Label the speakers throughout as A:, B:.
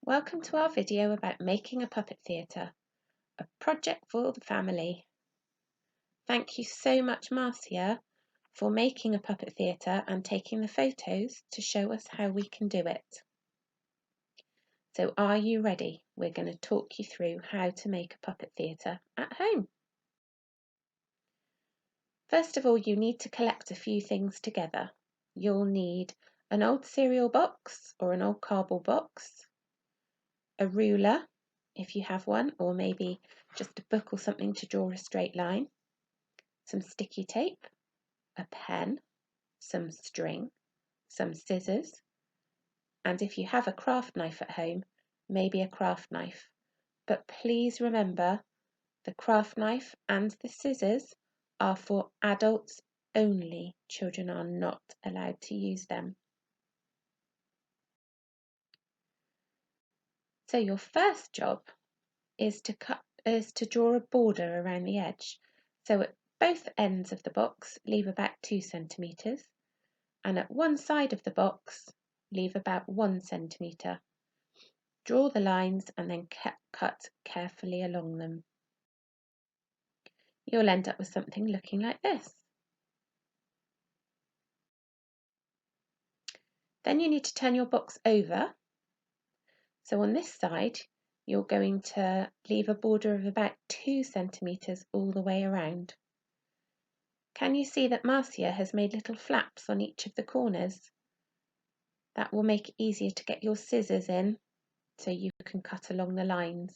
A: Welcome to our video about making a puppet theatre, a project for the family. Thank you so much, Marcia, for making a puppet theatre and taking the photos to show us how we can do it. So are you ready? We're going to talk you through how to make a puppet theatre at home. First of all, you need to collect a few things together. You'll need an old cereal box or an old cardboard box, a ruler if you have one, or maybe just a book or something to draw a straight line, some sticky tape, a pen, some string, some scissors, and if you have a craft knife at home, maybe a craft knife. But please remember, the craft knife and the scissors are for adults only. Children are not allowed to use them. So your first job is to draw a border around the edge. So at both ends of the box, leave about 2 centimetres, and at one side of the box, leave about 1 centimetre. Draw the lines and then cut carefully along them. You'll end up with something looking like this. Then you need to turn your box over. So on this side, you're going to leave a border of about 2 centimetres all the way around. Can you see that Marcia has made little flaps on each of the corners? That will make it easier to get your scissors in so you can cut along the lines.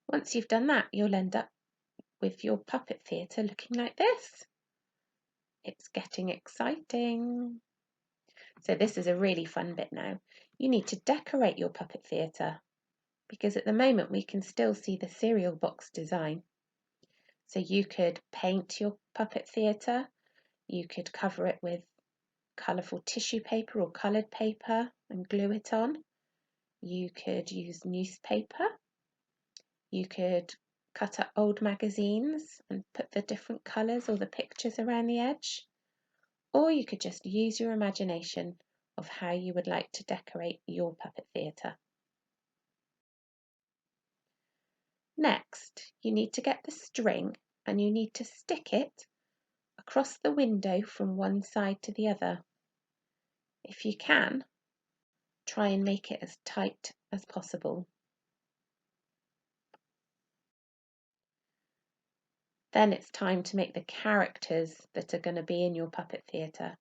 A: Once you've done that, you'll end up with your puppet theatre looking like this. It's getting exciting. So this is a really fun bit now. You need to decorate your puppet theatre because at the moment we can still see the cereal box design. So you could paint your puppet theatre, you could cover it with colourful tissue paper or coloured paper and glue it on. You could use newspaper. You could cut up old magazines and put the different colours or the pictures around the edge. Or you could just use your imagination of how you would like to decorate your puppet theatre. Next, you need to get the string and you need to stick it across the window from one side to the other. If you can, try and make it as tight as possible. Then it's time to make the characters that are going to be in your puppet theatre.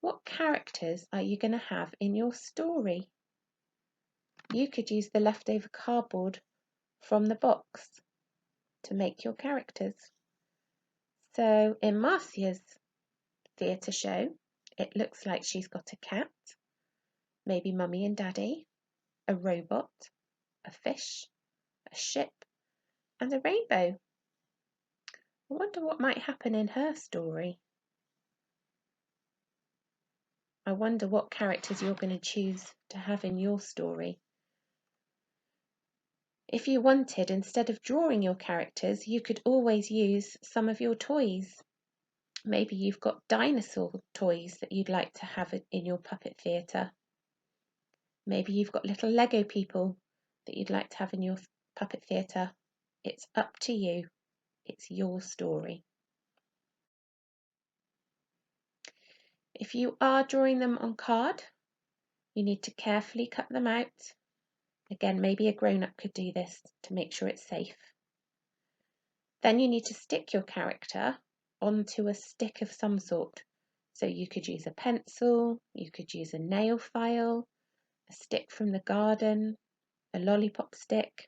A: What characters are you going to have in your story? You could use the leftover cardboard from the box to make your characters. So in Marcia's theatre show, it looks like she's got a cat, maybe mummy and daddy, a robot, a fish, a ship, and a rainbow. I wonder what might happen in her story. I wonder what characters you're going to choose to have in your story. If you wanted, instead of drawing your characters, you could always use some of your toys. Maybe you've got dinosaur toys that you'd like to have in your puppet theatre. Maybe you've got little Lego people that you'd like to have in your puppet theatre. It's up to you. It's your story. If you are drawing them on card, you need to carefully cut them out. Again, maybe a grown-up could do this to make sure it's safe. Then you need to stick your character onto a stick of some sort. So you could use a pencil, you could use a nail file, a stick from the garden, a lollipop stick.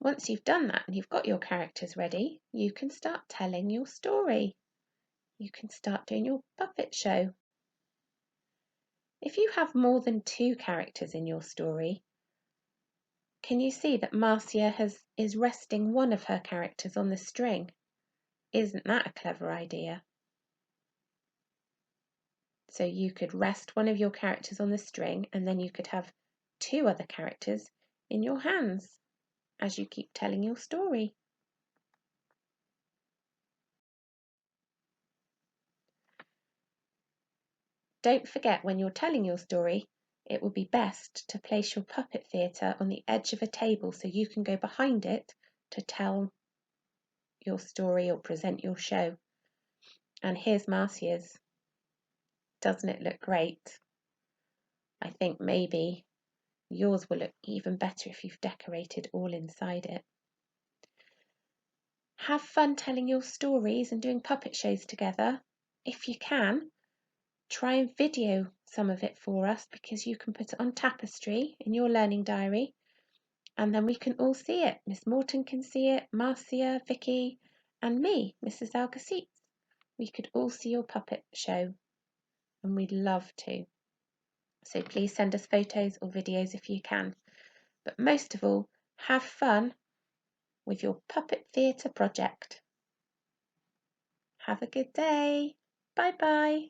A: Once you've done that and you've got your characters ready, you can start telling your story. You can start doing your puppet show. If you have more than 2 characters in your story, can you see that Marcia is resting one of her characters on the string? Isn't that a clever idea? So you could rest one of your characters on the string and then you could have 2 other characters in your hands as you keep telling your story. don't forget, when you're telling your story, it would be best to place your puppet theatre on the edge of a table so you can go behind it to tell your story or present your show. And here's Marcia's. Doesn't it look great? I think maybe yours will look even better if you've decorated all inside it. Have fun telling your stories and doing puppet shows together. If you can, try and video some of it for us, because you can put it on Tapestry in your learning diary, and then we can all see it. Miss Morton can see it, Marcia, Vicky, and me, Mrs. Algeciras. We could all see your puppet show, and we'd love to. So please send us photos or videos if you can. But most of all, have fun with your puppet theatre project. Have a good day. Bye bye.